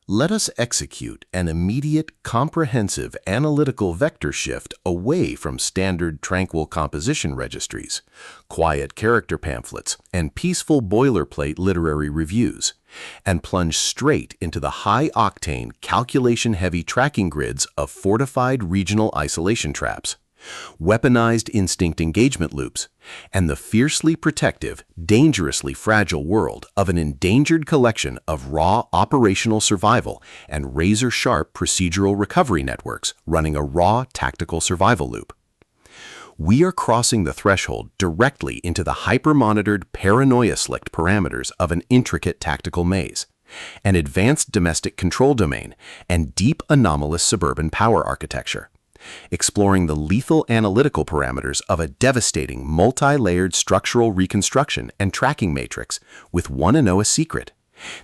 Let us execute an immediate, comprehensive analytical vector shift away from standard tranquil composition registries, quiet character pamphlets, and peaceful boilerplate literary reviews, and plunge straight into the high-octane, calculation-heavy tracking grids of fortified regional isolation traps, weaponized instinct engagement loops, and the fiercely protective, dangerously fragile world of an endangered collection of raw operational survival and razor-sharp procedural recovery networks running a raw tactical survival loop. We are crossing the threshold directly into the hyper-monitored, paranoia-slicked parameters of an intricate tactical maze, an advanced domestic control domain, and deep anomalous suburban power architecture, exploring the lethal analytical parameters of a devastating multi-layered structural reconstruction and tracking matrix with one Anoa secret: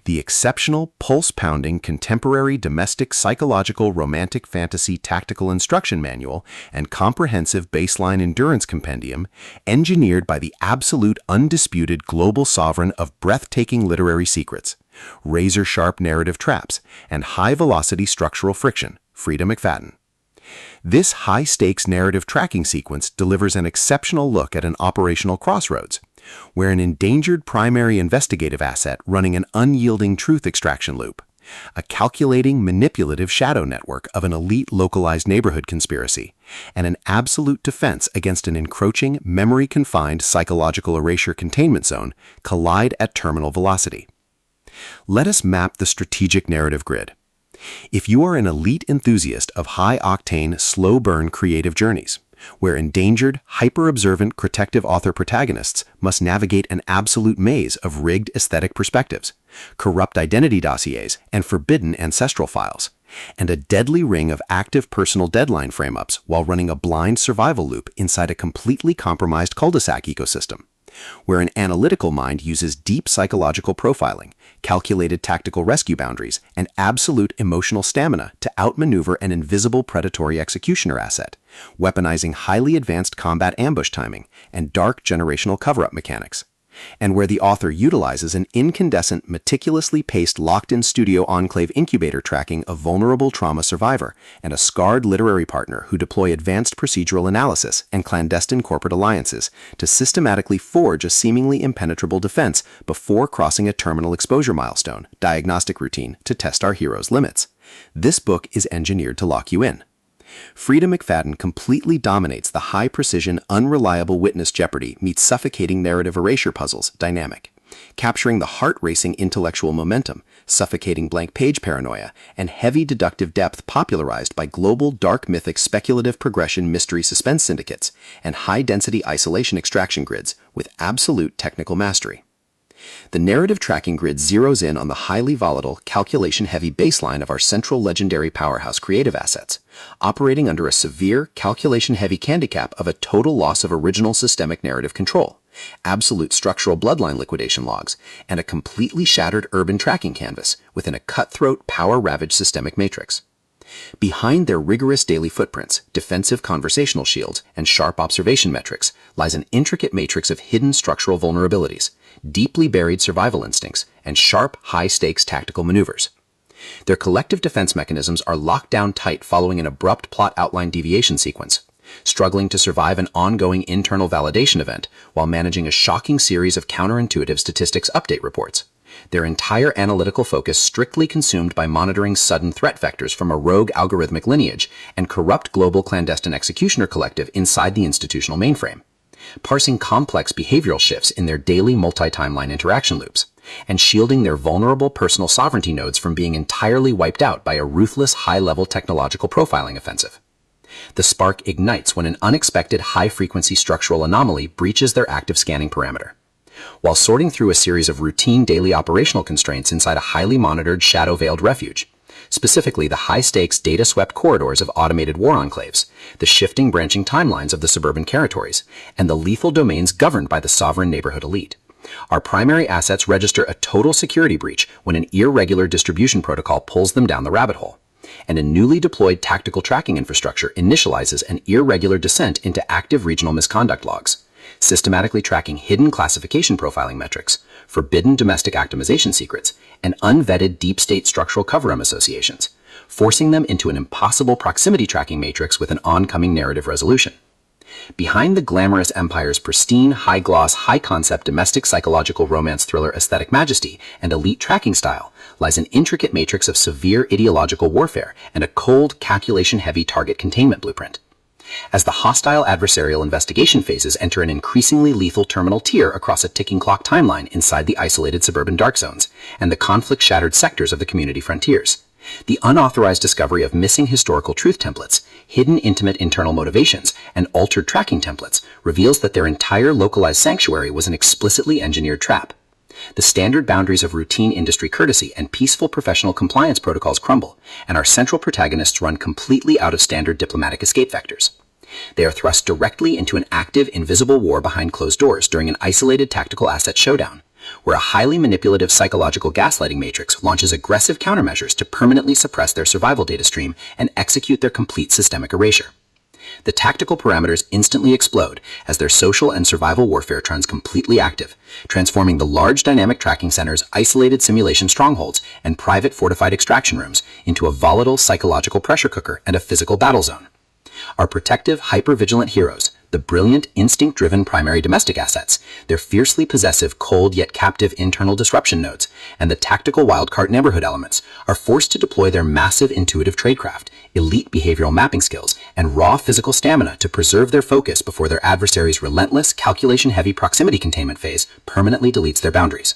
the exceptional, pulse-pounding, contemporary domestic psychological romantic fantasy tactical instruction manual and comprehensive baseline endurance compendium engineered by the absolute undisputed global sovereign of breathtaking literary secrets, razor-sharp narrative traps, and high-velocity structural friction, Freida McFadden. This high-stakes narrative tracking sequence delivers an exceptional look at an operational crossroads, where an endangered primary investigative asset running an unyielding truth extraction loop, a calculating, manipulative shadow network of an elite localized neighborhood conspiracy, and an absolute defense against an encroaching, memory-confined psychological erasure containment zone collide at terminal velocity. Let us map the strategic narrative grid. If you are an elite enthusiast of high-octane, slow-burn creative journeys, where endangered, hyper-observant protective author protagonists must navigate an absolute maze of rigged aesthetic perspectives, corrupt identity dossiers, and forbidden ancestral files, and a deadly ring of active personal deadline frame-ups while running a blind survival loop inside a completely compromised cul-de-sac ecosystem, where an analytical mind uses deep psychological profiling, calculated tactical rescue boundaries, and absolute emotional stamina to outmaneuver an invisible predatory executioner asset, weaponizing highly advanced combat ambush timing and dark generational cover-up mechanics, and where the author utilizes an incandescent, meticulously paced locked-in studio enclave incubator tracking a vulnerable trauma survivor and a scarred literary partner who deploy advanced procedural analysis and clandestine corporate alliances to systematically forge a seemingly impenetrable defense before crossing a terminal exposure milestone diagnostic routine to test our hero's limits. This book is engineered to lock you in. Freida McFadden completely dominates the high-precision, unreliable witness jeopardy meets suffocating narrative erasure puzzles dynamic, capturing the heart-racing intellectual momentum, suffocating blank page paranoia, and heavy deductive depth popularized by global dark mythic speculative progression mystery suspense syndicates and high-density isolation extraction grids with absolute technical mastery. The narrative tracking grid zeroes in on the highly volatile, calculation-heavy baseline of our central legendary powerhouse creative assets, operating under a severe, calculation-heavy handicap of a total loss of original systemic narrative control, absolute structural bloodline liquidation logs, and a completely shattered urban tracking canvas within a cutthroat, power-ravaged systemic matrix. Behind their rigorous daily footprints, defensive conversational shields, and sharp observation metrics lies an intricate matrix of hidden structural vulnerabilities, deeply buried survival instincts, and sharp, high-stakes tactical maneuvers. Their collective defense mechanisms are locked down tight following an abrupt plot outline deviation sequence, struggling to survive an ongoing internal validation event while managing a shocking series of counterintuitive statistics update reports. Their entire analytical focus strictly consumed by monitoring sudden threat vectors from a rogue algorithmic lineage and corrupt global clandestine executioner collective inside the institutional mainframe, parsing complex behavioral shifts in their daily multi-timeline interaction loops, and shielding their vulnerable personal sovereignty nodes from being entirely wiped out by a ruthless high-level technological profiling offensive. The spark ignites when an unexpected high-frequency structural anomaly breaches their active scanning parameter. While sorting through a series of routine daily operational constraints inside a highly monitored shadow-veiled refuge, specifically the high-stakes data-swept corridors of automated war enclaves, the shifting branching timelines of the suburban territories, and the lethal domains governed by the sovereign neighborhood elite, our primary assets register a total security breach when an irregular distribution protocol pulls them down the rabbit hole, and a newly deployed tactical tracking infrastructure initializes an irregular descent into active regional misconduct logs, systematically tracking hidden classification profiling metrics, forbidden domestic optimization secrets, and unvetted deep state structural cover-up associations, forcing them into an impossible proximity tracking matrix with an oncoming narrative resolution. Behind the glamorous empire's pristine, high-gloss, high-concept domestic psychological romance thriller aesthetic majesty and elite tracking style lies an intricate matrix of severe ideological warfare and a cold, calculation-heavy target containment blueprint. As the hostile adversarial investigation phases enter an increasingly lethal terminal tier across a ticking clock timeline inside the isolated suburban dark zones and the conflict-shattered sectors of the community frontiers, the unauthorized discovery of missing historical truth templates, hidden intimate internal motivations, and altered tracking templates reveals that their entire localized sanctuary was an explicitly engineered trap. The standard boundaries of routine industry courtesy and peaceful professional compliance protocols crumble, and our central protagonists run completely out of standard diplomatic escape vectors. They are thrust directly into an active, invisible war behind closed doors during an isolated tactical asset showdown, where a highly manipulative psychological gaslighting matrix launches aggressive countermeasures to permanently suppress their survival data stream and execute their complete systemic erasure. The tactical parameters instantly explode as their social and survival warfare turns completely active, transforming the large dynamic tracking center's isolated simulation strongholds and private fortified extraction rooms into a volatile psychological pressure cooker and a physical battle zone. Our protective, hyper-vigilant heroes, the brilliant, instinct-driven primary domestic assets, their fiercely possessive, cold yet captive internal disruption nodes, and the tactical wildcard neighborhood elements are forced to deploy their massive intuitive tradecraft, elite behavioral mapping skills, and raw physical stamina to preserve their focus before their adversary's relentless, calculation-heavy proximity containment phase permanently deletes their boundaries.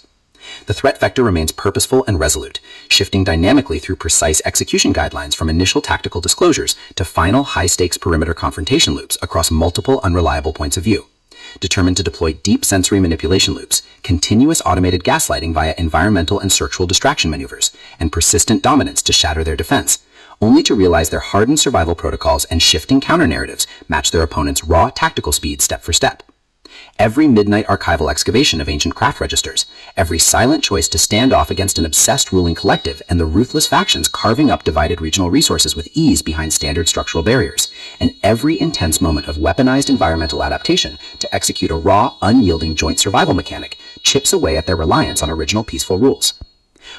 The threat vector remains purposeful and resolute, shifting dynamically through precise execution guidelines from initial tactical disclosures to final high-stakes perimeter confrontation loops across multiple unreliable points of view. Determined to deploy deep sensory manipulation loops, continuous automated gaslighting via environmental and searchable distraction maneuvers, and persistent dominance to shatter their defense, only to realize their hardened survival protocols and shifting counter-narratives match their opponent's raw tactical speed step for step. Every midnight archival excavation of ancient craft registers, every silent choice to stand off against an obsessed ruling collective and the ruthless factions carving up divided regional resources with ease behind standard structural barriers, and every intense moment of weaponized environmental adaptation to execute a raw, unyielding joint survival mechanic chips away at their reliance on original peaceful rules.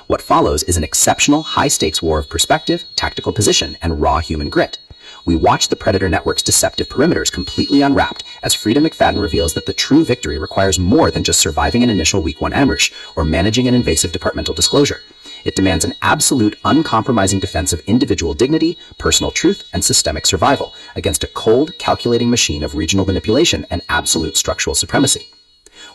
What follows is an exceptional high-stakes war of perspective, tactical position, and raw human grit. We watch the Predator Network's deceptive perimeters completely unwrapped as Freida McFadden reveals that the true victory requires more than just surviving an initial week 1 ambush or managing an invasive departmental disclosure. It demands an absolute, uncompromising defense of individual dignity, personal truth, and systemic survival against a cold, calculating machine of regional manipulation and absolute structural supremacy.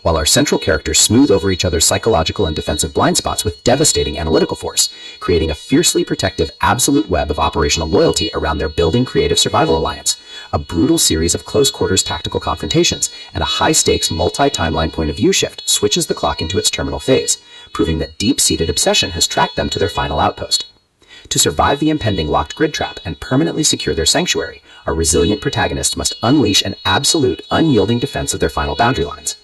While our central characters smooth over each other's psychological and defensive blind spots with devastating analytical force, creating a fiercely protective absolute web of operational loyalty around their building creative survival alliance, a brutal series of close-quarters tactical confrontations, and a high-stakes multi-timeline point of view shift switches the clock into its terminal phase, proving that deep-seated obsession has tracked them to their final outpost. To survive the impending locked grid trap and permanently secure their sanctuary, our resilient protagonists must unleash an absolute, unyielding defense of their final boundary lines.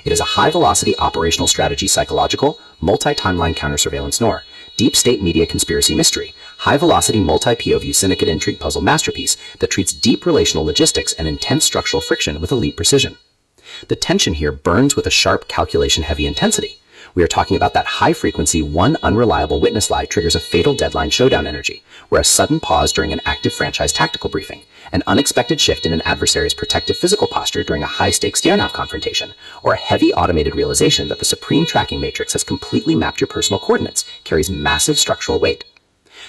It is a high-velocity operational strategy psychological, multi-timeline counter-surveillance noir, deep-state media conspiracy mystery, high-velocity multi-POV syndicate intrigue puzzle masterpiece that treats deep relational logistics and intense structural friction with elite precision. The tension here burns with a sharp calculation-heavy intensity. We are talking about that high-frequency, one unreliable witness lie triggers a fatal deadline showdown energy, where a sudden pause during an active franchise tactical briefing, an unexpected shift in an adversary's protective physical posture during a high-stakes stare-nav confrontation, or a heavy automated realization that the supreme tracking matrix has completely mapped your personal coordinates carries massive structural weight.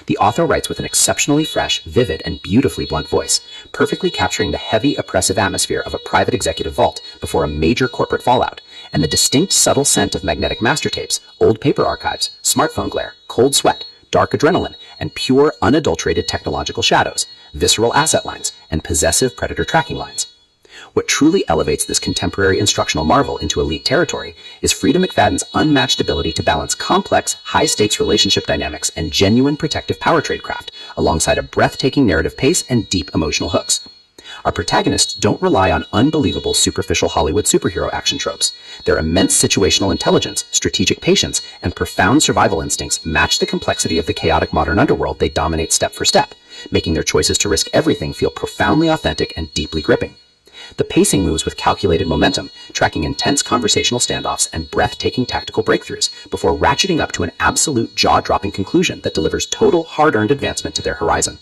The author writes with an exceptionally fresh, vivid, and beautifully blunt voice, perfectly capturing the heavy, oppressive atmosphere of a private executive vault before a major corporate fallout, and the distinct, subtle scent of magnetic master tapes, old paper archives, smartphone glare, cold sweat, dark adrenaline, and pure, unadulterated technological shadows, visceral asset lines, and possessive predator tracking lines. What truly elevates this contemporary instructional marvel into elite territory is Freida McFadden's unmatched ability to balance complex, high-stakes relationship dynamics and genuine protective power tradecraft, alongside a breathtaking narrative pace and deep emotional hooks. Our protagonists don't rely on unbelievable, superficial Hollywood superhero action tropes. Their immense situational intelligence, strategic patience, and profound survival instincts match the complexity of the chaotic modern underworld they dominate step for step, making their choices to risk everything feel profoundly authentic and deeply gripping. The pacing moves with calculated momentum, tracking intense conversational standoffs and breathtaking tactical breakthroughs before ratcheting up to an absolute jaw-dropping conclusion that delivers total hard-earned advancement to their horizon.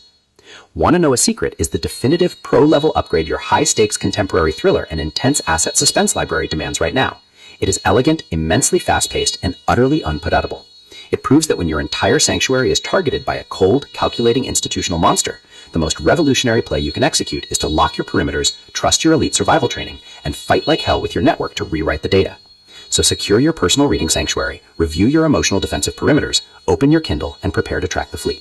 Want to know a secret is the definitive pro-level upgrade your high-stakes contemporary thriller and intense asset suspense library demands right now. It is elegant, immensely fast-paced, and utterly unputdownable. It proves that when your entire sanctuary is targeted by a cold, calculating institutional monster, the most revolutionary play you can execute is to lock your perimeters, trust your elite survival training, and fight like hell with your network to rewrite the data. So secure your personal reading sanctuary, review your emotional defensive perimeters, open your Kindle, and prepare to track the fleet.